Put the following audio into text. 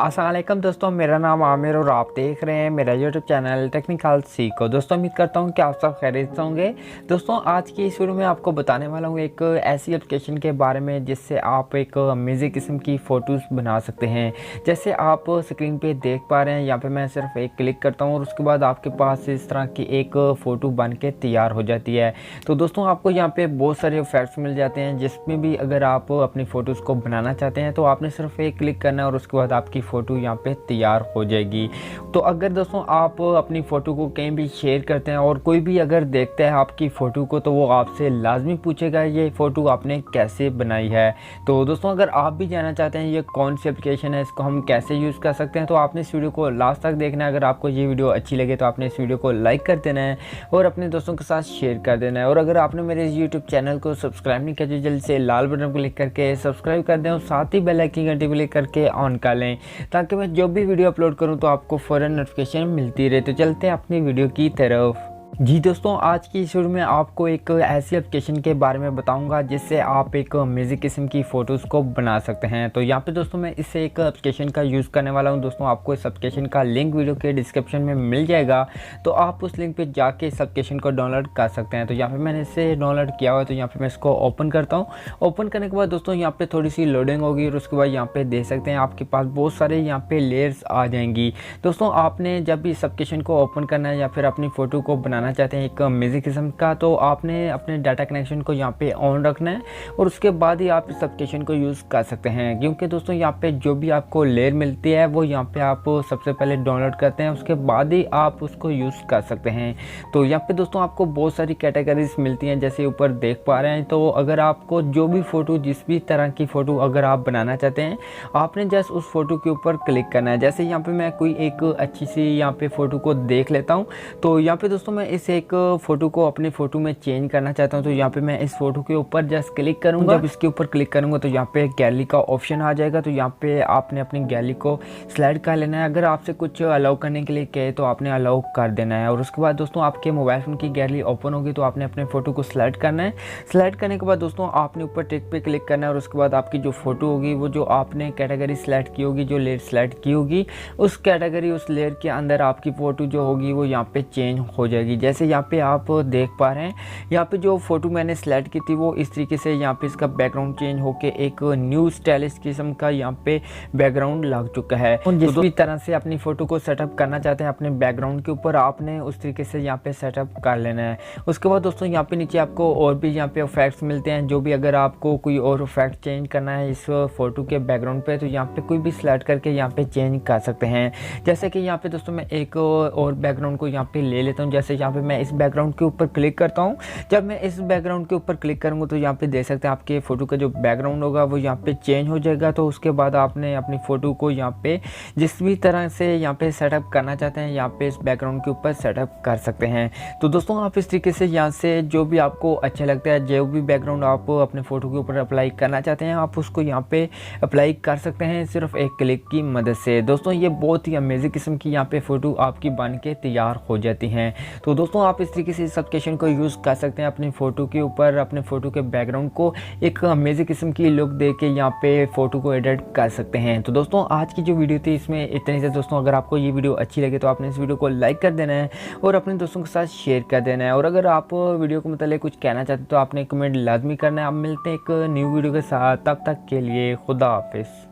अस्सलाम वालेकुम दोस्तों, मेरा नाम आमिर और आप देख रहे हैं मेरा यूट्यूब चैनल टेक्निकल सीखो। दोस्तों उम्मीद करता हूं कि आप सब खैरियत से होंगे। दोस्तों आज की इस वीडियो में आपको बताने वाला हूं एक ऐसी एप्लीकेशन के बारे में जिससे आप एक अमेजिंग किस्म की फ़ोटोज़ बना सकते हैं। जैसे आप स्क्रीन पे देख पा रहे हैं, यहाँ पे मैं सिर्फ एक क्लिक करता हूँ और उसके बाद आपके पास इस तरह की एक फ़ोटो बन के तैयार हो जाती है। तो दोस्तों आपको यहाँ पे बहुत सारे इफेक्ट्स मिल जाते हैं, जिसमें भी अगर आप अपनी फ़ोटोज़ को बनाना चाहते हैं तो आपने सिर्फ एक क्लिक करना है और उसके बाद आपकी फ़ोटो यहाँ पे तैयार हो जाएगी। तो अगर दोस्तों आप अपनी फ़ोटो को कहीं भी शेयर करते हैं और कोई भी अगर देखता है आपकी फ़ोटो को, तो वो आपसे लाजमी पूछेगा ये फ़ोटो आपने कैसे बनाई है। तो दोस्तों अगर आप भी जानना चाहते हैं ये कौन सी एप्लीकेशन है, इसको हम कैसे यूज़ कर सकते हैं, तो आपने इस वीडियो को लास्ट तक देखना है। अगर आपको ये वीडियो अच्छी लगे तो आपने इस वीडियो को लाइक कर देना है और अपने दोस्तों के साथ शेयर कर देना है। और अगर आपने मेरे यूट्यूब चैनल को सब्सक्राइब नहीं किया तो जल्दी से लाल बटन को क्लिक करके सब्सक्राइब कर दें और साथ ही बेल आइकन घंटी को क्लिक करके ऑन कर लें, ताकि मैं जो भी वीडियो अपलोड करूं तो आपको फ़ौरन नोटिफिकेशन मिलती रहे। तो चलते हैं अपनी वीडियो की तरफ। जी दोस्तों, आज की इस वीडियो में आपको एक ऐसी एप्लीकेशन के बारे में बताऊंगा जिससे आप एक अमेजिंग किस्म की फ़ोटोज़ को बना सकते हैं। तो यहाँ पे दोस्तों मैं इससे एक एप्लीकेशन का यूज़ करने वाला हूँ। दोस्तों आपको इस एप्लीकेशन का लिंक वीडियो के डिस्क्रिप्शन में मिल जाएगा, तो आप उस लिंक पे जाके इस एप्लीकेशन को डाउनलोड कर सकते हैं। तो यहाँ पर मैंने इसे डाउनलोड किया हुआ है, तो यहाँ पर मैं इसको ओपन करता हूँ। ओपन करने के बाद दोस्तों यहाँ पर थोड़ी सी लोडिंग होगी और उसके बाद यहाँ पर देख सकते हैं आपके पास बहुत सारे यहाँ पर लेयर्स आ जाएंगी। दोस्तों आपने जब भी इस एप्लीकेशन को ओपन करना है या फिर अपनी फ़ोटो को बनाना चाहते हैं एक अमेजिंग किस्म का, तो आपने अपने डाटा कनेक्शन को यहाँ पे ऑन रखना है और उसके बाद ही आप इस एप्लीकेशन को यूज़ कर सकते हैं। क्योंकि दोस्तों यहाँ पे जो भी आपको लेयर मिलती है वो यहाँ पे आप सबसे पहले डाउनलोड करते हैं, उसके बाद ही आप उसको यूज़ कर सकते हैं। तो यहाँ पे दोस्तों आपको बहुत सारी कैटेगरीज मिलती हैं, जैसे ऊपर देख पा रहे हैं। तो अगर आपको जो भी फ़ोटो, जिस भी तरह की फ़ोटो अगर आप बनाना चाहते हैं, आपने जस्ट उस फ़ोटो के ऊपर क्लिक करना है। जैसे यहाँ पे मैं कोई एक अच्छी सी यहाँ पे फ़ोटो को देख लेता हूँ। तो यहाँ पे दोस्तों मैं इस एक फ़ोटो को अपनी फ़ोटो में चेंज करना चाहता हूँ, तो यहाँ पे मैं इस फ़ोटो के ऊपर जस्ट क्लिक करूँगा। जब इसके ऊपर क्लिक करूँगा तो यहाँ पे गैलरी का ऑप्शन आ जाएगा। तो यहाँ पे आपने अपनी गैलरी को स्लाइड कर लेना है। अगर आपसे कुछ अलाउ करने के लिए कहे तो आपने अलाउ कर देना है। और उसके बाद दोस्तों आपके मोबाइल फ़ोन की गैलरी ओपन होगी, तो आपने अपने फ़ोटो को स्लाइड करना है। स्लाइड करने के बाद दोस्तों आपने ऊपर टिक पे क्लिक करना है और उसके बाद आपकी जो फ़ोटो होगी, वो जो आपने कैटेगरी सेलेक्ट की होगी, जो लेयर सेलेक्ट की होगी, उस कैटेगरी उस लेयर के अंदर आपकी फ़ोटो जो होगी वो यहाँ पे चेंज हो जाएगी। जैसे यहाँ पे आप देख पा रहे हैं, यहाँ पे जो फ़ोटो मैंने सेलेक्ट की थी वो इस तरीके से यहाँ पे इसका बैकग्राउंड चेंज होके एक न्यू स्टाइलिश किस्म का यहाँ पे बैकग्राउंड लग चुका है। जिस भी तरह से अपनी फ़ोटो को सेटअप करना चाहते हैं अपने बैकग्राउंड के ऊपर, आपने उस तरीके से यहाँ पे सेटअप कर लेना है। उसके बाद दोस्तों यहाँ पे नीचे आपको और भी यहाँ पे इफेक्ट्स मिलते हैं, जो भी अगर आपको कोई और इफेक्ट चेंज करना है इस फोटो के बैकग्राउंड पे, तो यहाँ पे कोई भी सिलेक्ट करके यहाँ पे चेंज कर सकते हैं। जैसे कि यहाँ पे दोस्तों मैं एक और बैकग्राउंड को यहाँ पे ले लेता हूँ। जैसे यहाँ पे मैं इस बैकग्राउंड के ऊपर क्लिक करता हूँ। जब मैं इस बैकग्राउंड के ऊपर क्लिक करूँगा तो यहाँ पे देख सकते हैं आपके फ़ोटो का जो बैकग्राउंड होगा वो यहाँ पे चेंज हो जाएगा। तो उसके बाद आपने अपनी फ़ोटो को यहाँ पे जिस भी तरह से यहाँ पे सेटअप करना चाहते हैं, यहाँ पे इस बैकग्राउंड के ऊपर सेटअप कर सकते हैं। तो दोस्तों आप इस तरीके से यहाँ से जो भी आपको अच्छा लगता है, जो भी बैकग्राउंड आप अपने फ़ोटो के ऊपर अप्लाई करना चाहते हैं, आप उसको यहाँ पे अप्लाई कर सकते हैं सिर्फ एक क्लिक की मदद से। दोस्तों ये बहुत ही अमेजिंग किस्म की यहाँ पे फ़ोटो आपकी बन के तैयार हो जाती हैं। तो दोस्तों आप इस तरीके से इस एप्लीकेशन को यूज़ कर सकते हैं अपनी फ़ोटो के ऊपर, अपने फ़ोटो के बैकग्राउंड को एक अमेजिंग किस्म की लुक दे के यहाँ पे फ़ोटो को एडिट कर सकते हैं। तो दोस्तों आज की जो वीडियो थी इसमें इतनी से। दोस्तों अगर आपको ये वीडियो अच्छी लगे तो आपने इस वीडियो को लाइक कर देना है और अपने दोस्तों के साथ शेयर कर देना है। और अगर आप वीडियो को मतलब कुछ कहना चाहते हैं तो आपने कमेंट लाजमी करना है। आप मिलते हैं एक न्यू वीडियो के साथ, तब तक के लिए खुदा हाफिज़।